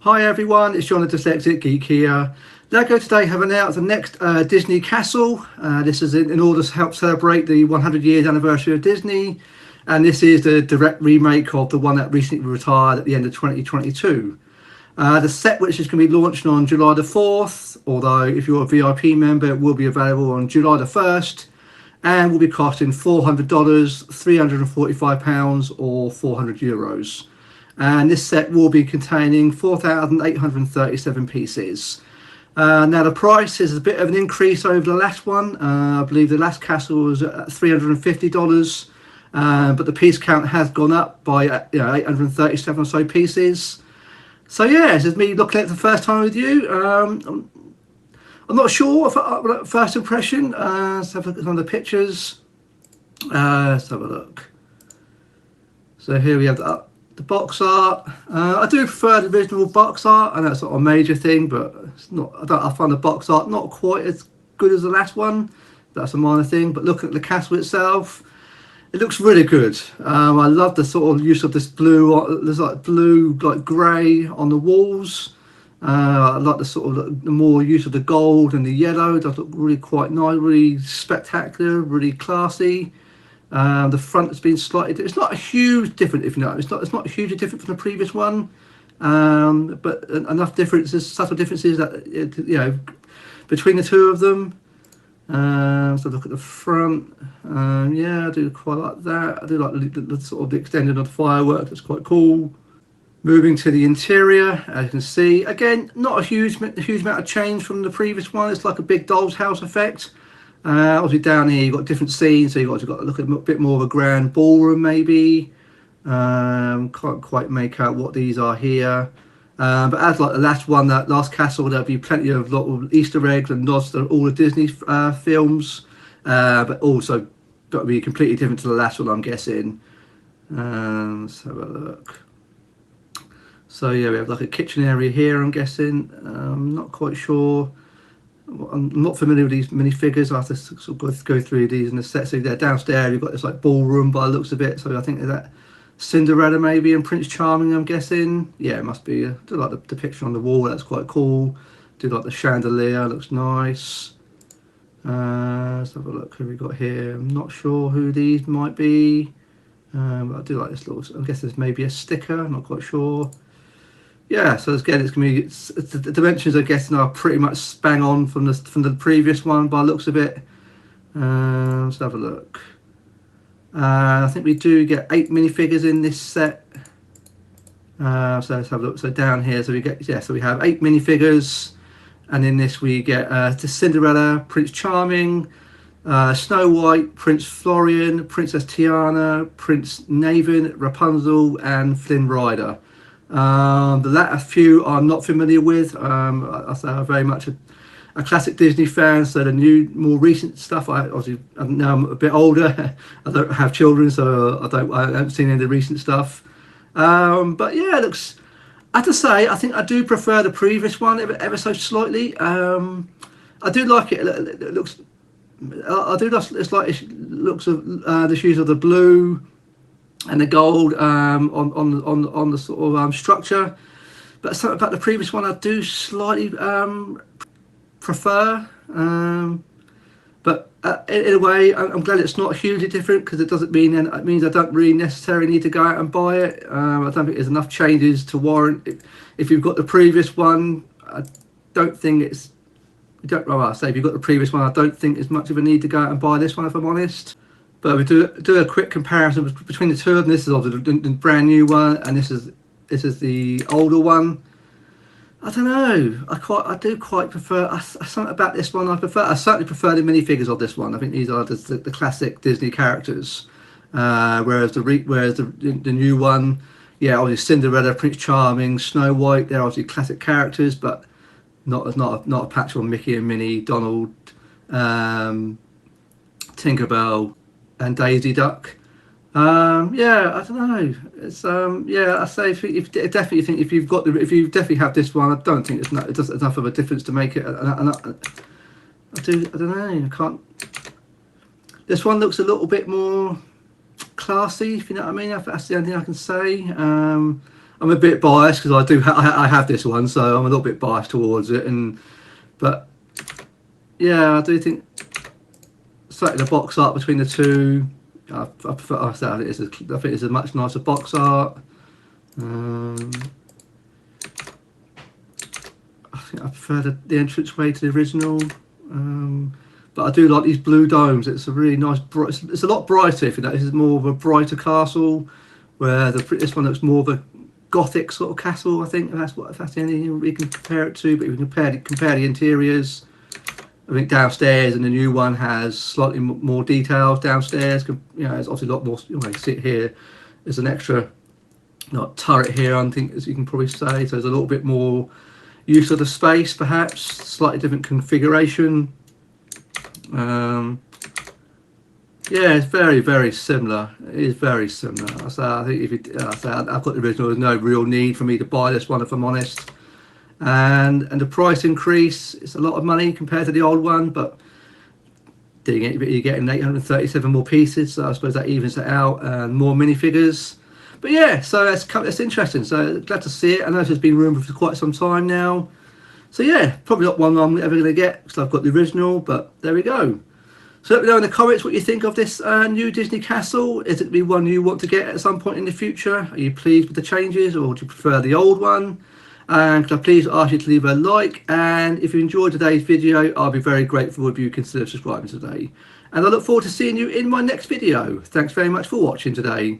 Hi everyone, it's John the Dyslexic Geek here. Lego today have announced the next Disney castle. This is in order to help celebrate the 100 years anniversary of Disney, and this is the direct remake of the one that recently retired at the end of 2022. The set, which is going to be launched on July the 4th, although if you're a VIP member it will be available on July the 1st, and will be costing $400, £345 or €400. And this set will be containing 4,837 pieces. Now the price is a bit of an increase over the last one. I believe the last castle was at $350, but the piece count has gone up by 837 or so pieces. So yeah, this is me looking at it the first time with you. I'm not sure if first impression. Let's have a look at some of the pictures. Let's have a look. So here we have the box art. I do prefer the original box art, and that's not a major thing, but it's not. I find the box art not quite as good as the last one. That's a minor thing. But looking at the castle itself, it looks really good. I love the sort of use of this blue. There's like blue, like grey on the walls. I like the sort of the more use of the gold and the yellow. It does look really quite nice, really spectacular, really classy. The front has been slightly. It's not a huge difference, if you know. It's not hugely different from the previous one, but enough differences, subtle differences that between the two of them. So look at the front. Yeah, I do quite like that. I do like the sort of the extending of the fireworks. It's quite cool. Moving to the interior, as you can see, again, not a huge amount of change from the previous one. It's like a big doll's house effect. Obviously down here you've got different scenes, so you've got to look at a bit more of a grand ballroom maybe. Can't quite make out what these are here. But as like the last one, that last castle, there'll be plenty of lot of Easter eggs and nods to all the Disney films. But also got to be completely different to the last one, I'm guessing. Let's have a look. So yeah, we have like a kitchen area here, I'm guessing. I'm not quite sure. I'm not familiar with these minifigures. I have to sort of go through these in the set. So they're downstairs. You've got this like ballroom by the looks of it. So I think that Cinderella maybe and Prince Charming, I'm guessing. Yeah, it must be. I do like the picture on the wall. That's quite cool. Do like the chandelier. Looks nice. Let's have a look. Who we got here? I'm not sure who these might be. But I do like this little. I guess there's maybe a sticker. I'm not quite sure. Yeah, so again, it's going to be the dimensions, I guess, are pretty much spang on from the previous one by the looks of it. Let's have a look. I think we do get 8 minifigures in this set. So let's have a look. So down here, so we have 8 minifigures, and in this we get the Cinderella, Prince Charming, Snow White, Prince Florian, Princess Tiana, Prince Navin, Rapunzel, and Flynn Rider. The latter few I'm not familiar with. I say I'm very much a classic Disney fan, so the new, more recent stuff, now I'm a bit older. I don't have children, so I haven't seen any of the recent stuff. But yeah, it looks. I have to say, I think I do prefer the previous one ever so slightly. I do like it. It looks. I do like. It's like it looks of the hues of the blue and the gold on the sort of structure, but something about the previous one I do slightly prefer. But in a way, I'm glad it's not hugely different, because it doesn't mean, and it means I don't really necessarily need to go out and buy it. I don't think there's enough changes to warrant it. If you've got the previous one, I don't think it's. Well, I say if you've got the previous one, I don't think there's much of a need to go out and buy this one, if I'm honest. But we do a quick comparison between the two of them. This is obviously the brand new one, and this is the older one. I don't know. I do quite prefer. Something about this one I certainly prefer the minifigures of this one. I think these are the classic Disney characters. Whereas the new one, yeah, obviously Cinderella, Prince Charming, Snow White. They're obviously classic characters, but not a patch on Mickey and Minnie, Donald, Tinkerbell, and Daisy Duck. Yeah, I don't know. It's yeah, I say if you definitely have this one, I don't think it does enough of a difference to make it. I don't know. I can't. This one looks a little bit more classy, if you know what I mean. That's the only thing I can say. I'm a bit biased because I have this one, so I'm a little bit biased towards it. But yeah, I do think setting the box art between the two, I prefer. I think it's a much nicer box art. I think I prefer the entranceway to the original. But I do like these blue domes. It's a really nice, it's a lot brighter. If you know, this is more of a brighter castle, where this one looks more of a gothic sort of castle. I think that's the only thing we can compare it to. But if you compare the interiors, I think downstairs and the new one has slightly more details downstairs. You know, there's obviously a lot more. You know, sit here, there's an extra turret here. I think, as you can probably say, so there's a little bit more use of the space, perhaps slightly different configuration. Yeah, it's very similar. It is very similar. So I think if you, I've got the original. There's no real need for me to buy this one, if I'm honest. And the price increase, it's a lot of money compared to the old one, but you're getting 837 more pieces, so I suppose that evens it out, and more minifigures. But yeah, so that's interesting. So glad to see it. I know it's been rumoured for quite some time now. So yeah, probably not one I'm ever going to get because I've got the original, but there we go. So let me know in the comments what you think of this new Disney castle. Is it the one you want to get at some point in the future? Are you pleased with the changes, or do you prefer the old one? And could I please ask you to leave a like, and if you enjoyed today's video, I'll be very grateful if you consider subscribing today. And I look forward to seeing you in my next video. Thanks very much for watching today.